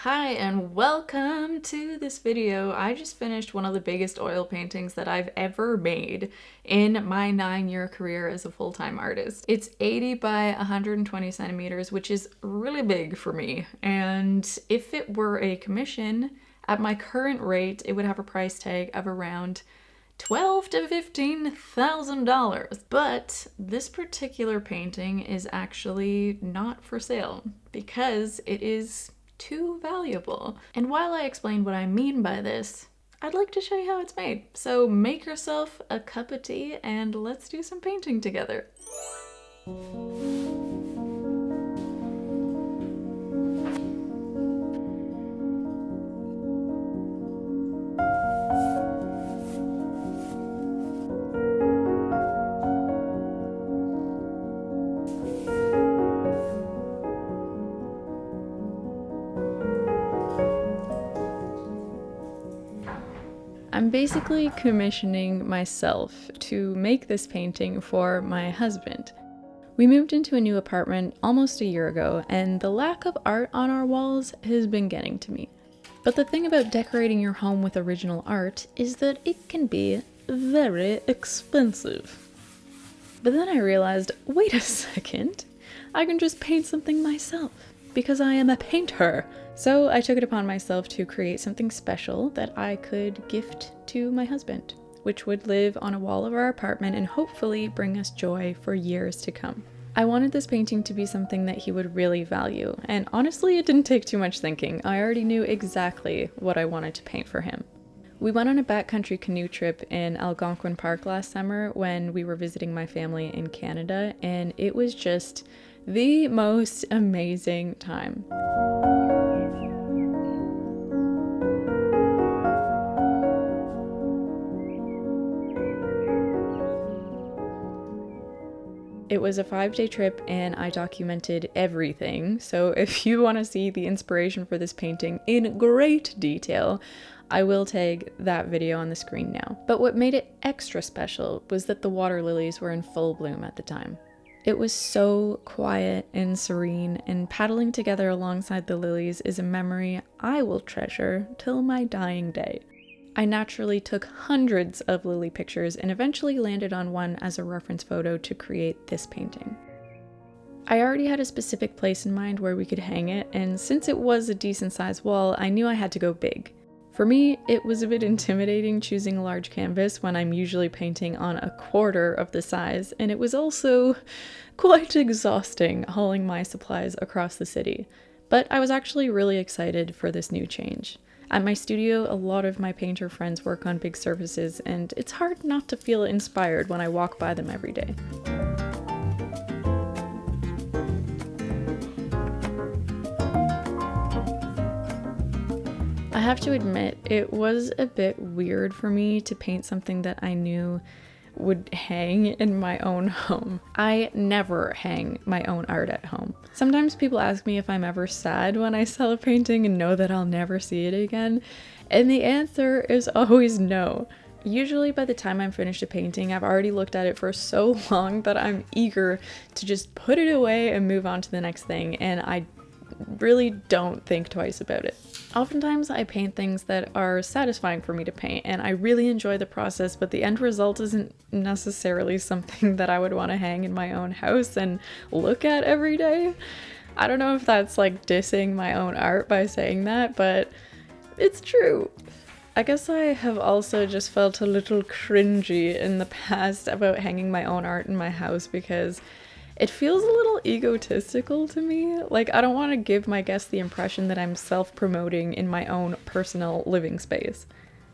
Hi and welcome to this video. I just finished one of the biggest oil paintings that I've ever made in my 9-year career as a full-time artist. It's 80 by 120 centimeters, which is really big for me. And if it were a commission, at my current rate, it would have a price tag of around $12,000 to $15,000. But this particular painting is actually not for sale because it is too valuable. And while I explain what I mean by this, I'd like to show you how it's made. So make yourself a cup of tea and let's do some painting together. I'm basically commissioning myself to make this painting for my husband. We moved into a new apartment almost a year ago, and the lack of art on our walls has been getting to me. But the thing about decorating your home with original art is that it can be very expensive. But then I realized, wait a second, I can just paint something myself because I am a painter. So I took it upon myself to create something special that I could gift to my husband, which would live on a wall of our apartment and hopefully bring us joy for years to come. I wanted this painting to be something that he would really value, and honestly, it didn't take too much thinking. I already knew exactly what I wanted to paint for him. We went on a backcountry canoe trip in Algonquin Park last summer when we were visiting my family in Canada, and it was just the most amazing time. It was a 5-day trip and I documented everything, so if you want to see the inspiration for this painting in great detail, I will tag that video on the screen now. But what made it extra special was that the water lilies were in full bloom at the time. It was so quiet and serene, and paddling together alongside the lilies is a memory I will treasure till my dying day. I naturally took hundreds of lily pictures and eventually landed on one as a reference photo to create this painting. I already had a specific place in mind where we could hang it, and since it was a decent sized wall, I knew I had to go big. For me, it was a bit intimidating choosing a large canvas when I'm usually painting on a quarter of the size, and it was also quite exhausting hauling my supplies across the city. But I was actually really excited for this new change. At my studio, a lot of my painter friends work on big surfaces, and it's hard not to feel inspired when I walk by them every day. I have to admit, it was a bit weird for me to paint something that I knew would hang in my own home. I never hang my own art at home. Sometimes people ask me if I'm ever sad when I sell a painting and know that I'll never see it again, and the answer is always no. Usually by the time I'm finished a painting, I've already looked at it for so long that I'm eager to just put it away and move on to the next thing, and I really don't think twice about it. Oftentimes I paint things that are satisfying for me to paint, and I really enjoy the process, but the end result isn't necessarily something that I would want to hang in my own house and look at every day. I don't know if that's like dissing my own art by saying that, but it's true. I guess I have also just felt a little cringy in the past about hanging my own art in my house because it feels a little egotistical to me. Like, I don't want to give my guests the impression that I'm self-promoting in my own personal living space.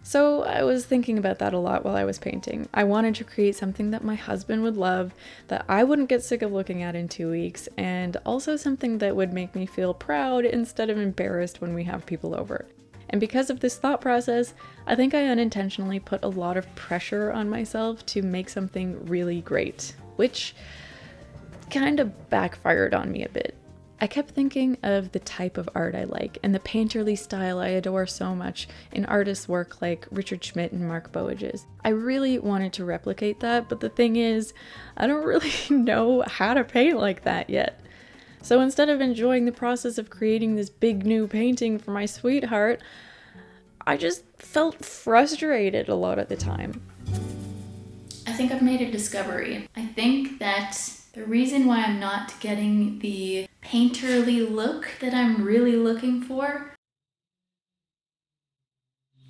So I was thinking about that a lot while I was painting. I wanted to create something that my husband would love, that I wouldn't get sick of looking at in 2 weeks, and also something that would make me feel proud instead of embarrassed when we have people over. And because of this thought process, I think I unintentionally put a lot of pressure on myself to make something really great, which kind of backfired on me a bit. I kept thinking of the type of art I like and the painterly style I adore so much in artists' work like Richard Schmidt and Mark Bowage's. I really wanted to replicate that, but the thing is, I don't really know how to paint like that yet. So instead of enjoying the process of creating this big new painting for my sweetheart, I just felt frustrated a lot of the time. I think I've made a discovery. I think that the reason why I'm not getting the painterly look that I'm really looking for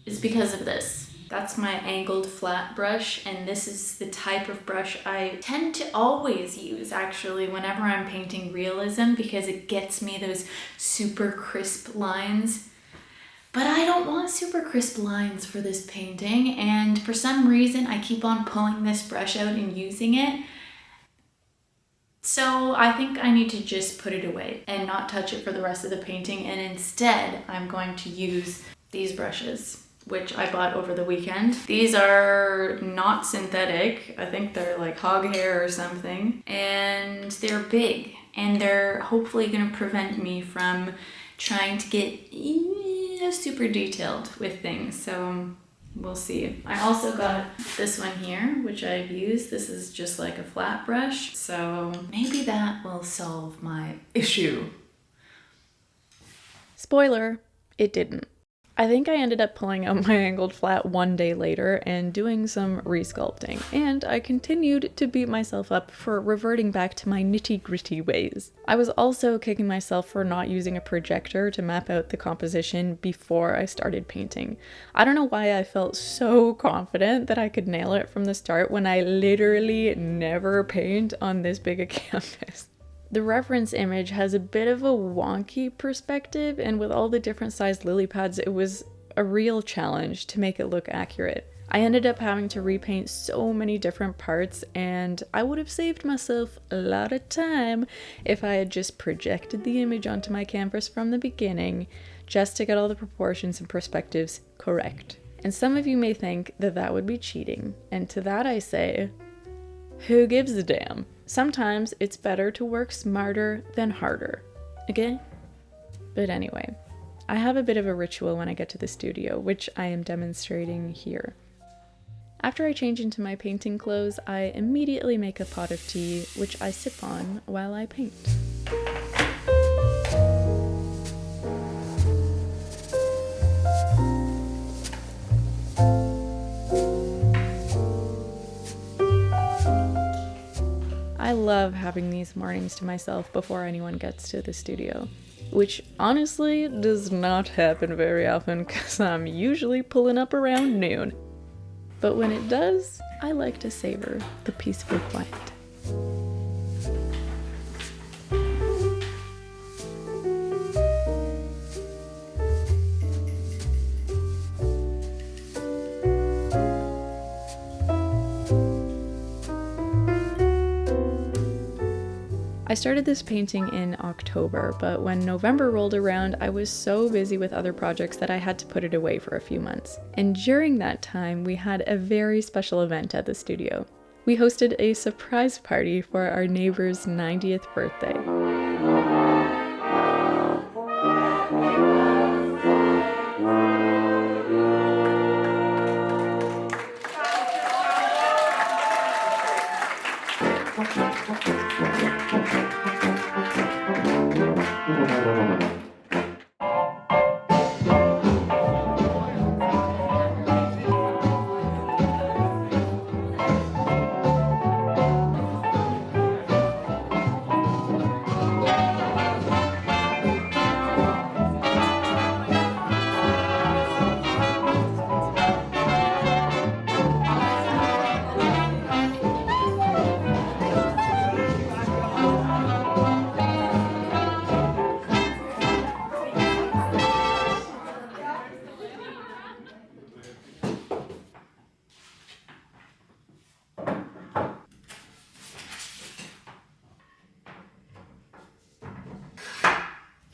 is because of this. That's my angled flat brush, and this is the type of brush I tend to always use actually whenever I'm painting realism, because it gets me those super crisp lines. But I don't want super crisp lines for this painting, and for some reason I keep on pulling this brush out and using it. So I think I need to just put it away and not touch it for the rest of the painting, and instead I'm going to use these brushes, which I bought over the weekend. These are not synthetic. I think they're like hog hair or something, and they're big, and they're hopefully gonna prevent me from trying to get super detailed with things, so we'll see. I also got this one here, which I've used. This is just like a flat brush, so maybe that will solve my issue. Spoiler, it didn't. I think I ended up pulling out my angled flat one day later and doing some resculpting, and I continued to beat myself up for reverting back to my nitty-gritty ways. I was also kicking myself for not using a projector to map out the composition before I started painting. I don't know why I felt so confident that I could nail it from the start when I literally never paint on this big a canvas. The reference image has a bit of a wonky perspective, and with all the different sized lily pads, it was a real challenge to make it look accurate. I ended up having to repaint so many different parts, and I would have saved myself a lot of time if I had just projected the image onto my canvas from the beginning, just to get all the proportions and perspectives correct. And some of you may think that that would be cheating, and to that I say, who gives a damn? Sometimes it's better to work smarter than harder, okay? But anyway, I have a bit of a ritual when I get to the studio, which I am demonstrating here. After I change into my painting clothes, I immediately make a pot of tea, which I sip on while I paint. I love having these mornings to myself before anyone gets to the studio, which honestly does not happen very often because I'm usually pulling up around noon. But when it does, I like to savor the peaceful quiet. I started this painting in October, but when November rolled around, I was so busy with other projects that I had to put it away for a few months. And during that time, we had a very special event at the studio. We hosted a surprise party for our neighbor's 90th birthday.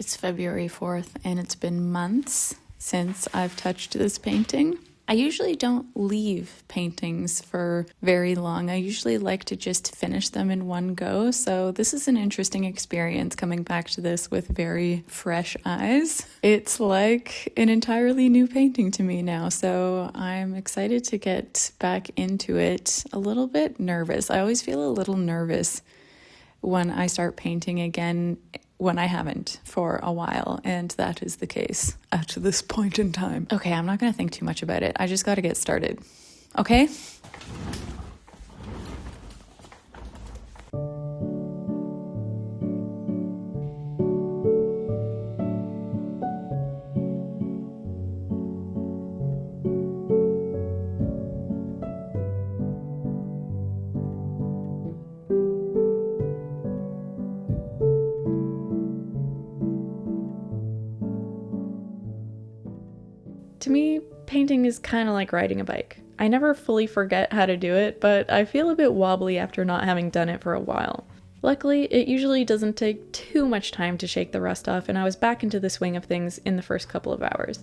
It's February 4th, and it's been months since I've touched this painting. I usually don't leave paintings for very long. I usually like to just finish them in one go, so this is an interesting experience coming back to this with very fresh eyes. It's like an entirely new painting to me now, so I'm excited to get back into it. A little bit nervous. I always feel a little nervous when I start painting again when I haven't for a while, and that is the case at this point in time. Okay, I'm not gonna think too much about it. I just gotta get started. Okay? To me, painting is kind of like riding a bike. I never fully forget how to do it, but I feel a bit wobbly after not having done it for a while. Luckily, it usually doesn't take too much time to shake the rust off, and I was back into the swing of things in the first couple of hours.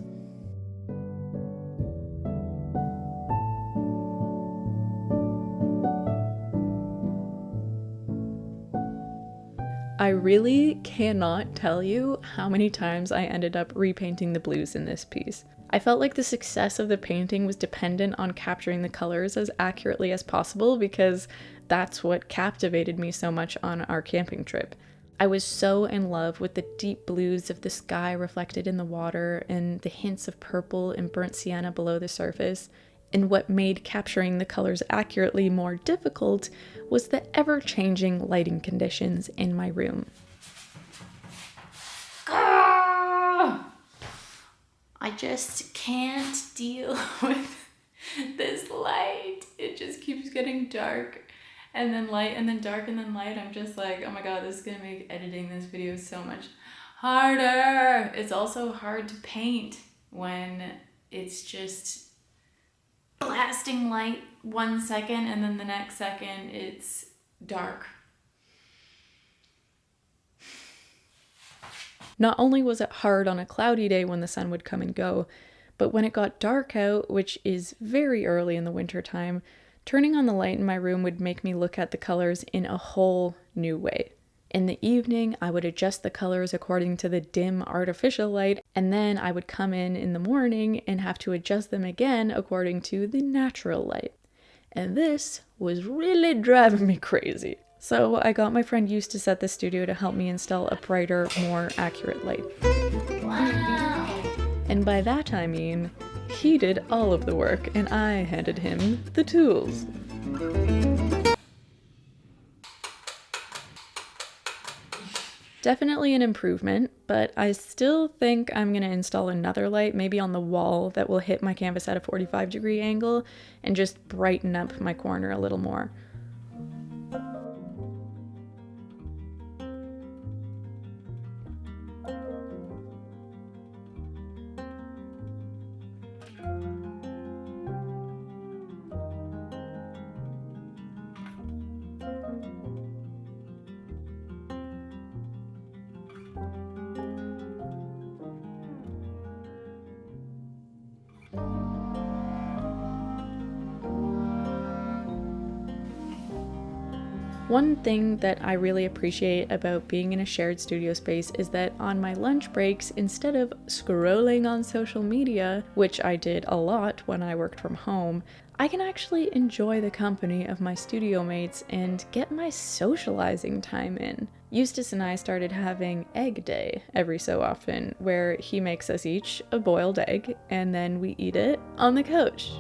I really cannot tell you how many times I ended up repainting the blues in this piece. I felt like the success of the painting was dependent on capturing the colors as accurately as possible because that's what captivated me so much on our camping trip. I was so in love with the deep blues of the sky reflected in the water and the hints of purple and burnt sienna below the surface. And what made capturing the colors accurately more difficult was the ever-changing lighting conditions in my room. I just can't deal with this light. It just keeps getting dark and then light and then dark and then light. I'm just like, oh my god, this is gonna make editing this video so much harder. It's also hard to paint when it's just blasting light 1 second and then the next second it's dark. Not only was it hard on a cloudy day when the sun would come and go, but when it got dark out, which is very early in the winter time, turning on the light in my room would make me look at the colors in a whole new way. In the evening, I would adjust the colors according to the dim artificial light, and then I would come in the morning and have to adjust them again according to the natural light. And this was really driving me crazy. So I got my friend Eustace to set the studio to help me install a brighter, more accurate light. Wow. And by that I mean, he did all of the work and I handed him the tools. Definitely an improvement, but I still think I'm going to install another light, maybe on the wall, that will hit my canvas at a 45-degree angle and just brighten up my corner a little more. One thing that I really appreciate about being in a shared studio space is that on my lunch breaks, instead of scrolling on social media, which I did a lot when I worked from home, I can actually enjoy the company of my studio mates and get my socializing time in. Eustace and I started having egg day every so often, where he makes us each a boiled egg and then we eat it on the couch.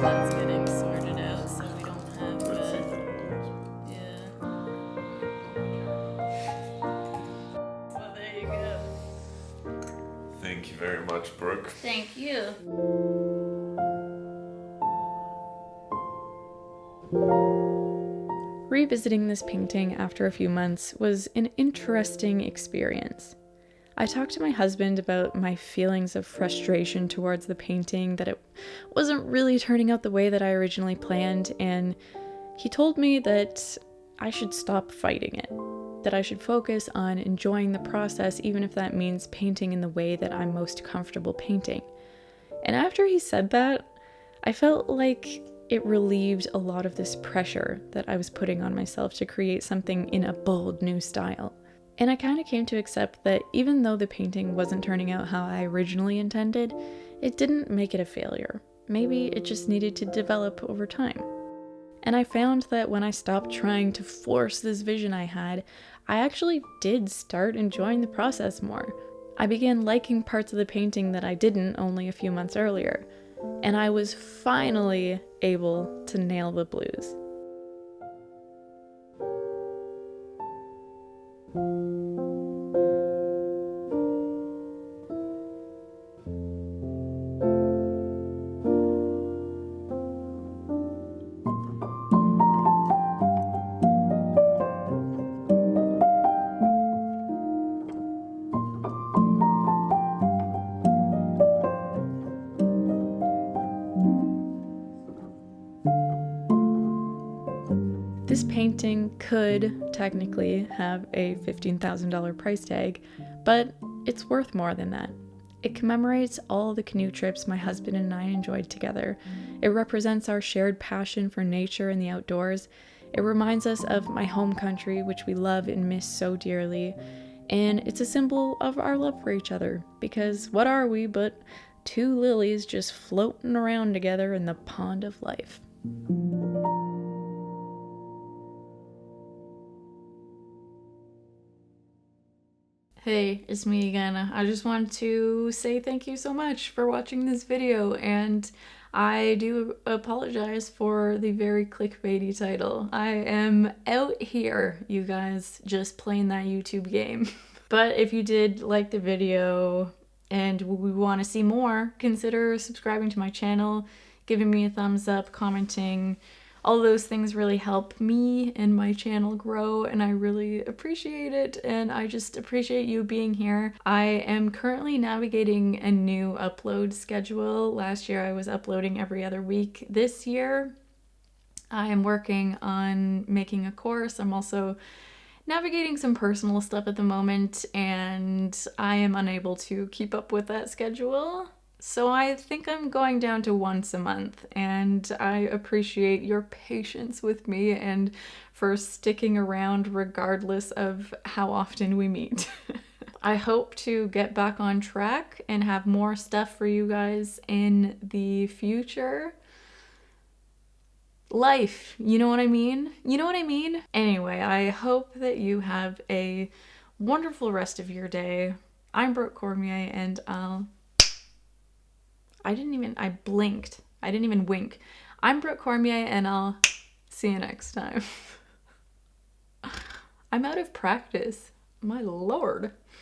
That's getting sorted out so we don't have yeah. Well, there you go. Thank you very much, Brooke. Thank you. Revisiting this painting after a few months was an interesting experience. I talked to my husband about my feelings of frustration towards the painting, that it wasn't really turning out the way that I originally planned, and he told me that I should stop fighting it, that I should focus on enjoying the process even if that means painting in the way that I'm most comfortable painting. And after he said that, I felt like it relieved a lot of this pressure that I was putting on myself to create something in a bold new style. And I kind of came to accept that even though the painting wasn't turning out how I originally intended, it didn't make it a failure. maybe it just needed to develop over time. And I found that when I stopped trying to force this vision I had, I actually did start enjoying the process more. I began liking parts of the painting that I didn't only a few months earlier, and I was finally able to nail the blues. This painting could technically have a $15,000 price tag, but it's worth more than that. It commemorates all the canoe trips my husband and I enjoyed together. It represents our shared passion for nature and the outdoors. It reminds us of my home country, which we love and miss so dearly. And it's a symbol of our love for each other, because what are we but two lilies just floating around together in the pond of life? Hey, it's me again. I just want to say thank you so much for watching this video, and I do apologize for the very clickbaity title. I am out here, you guys, just playing that YouTube game. But if you did like the video and we want to see more, consider subscribing to my channel, giving me a thumbs up, commenting. All those things really help me and my channel grow, and I really appreciate it, and I just appreciate you being here. I am currently navigating a new upload schedule. Last year I was uploading every other week. This year I am working on making a course. I'm also navigating some personal stuff at the moment, and I am unable to keep up with that schedule. So I think I'm going down to once a month, and I appreciate your patience with me and for sticking around regardless of how often we meet. I hope to get back on track and have more stuff for you guys in the future. Life, you know what I mean? You know what I mean? Anyway, I hope that you have a wonderful rest of your day. I'm Brooke Cormier, and I blinked. I didn't even wink. I'm Brooke Cormier, and I'll see you next time. I'm out of practice. My lord.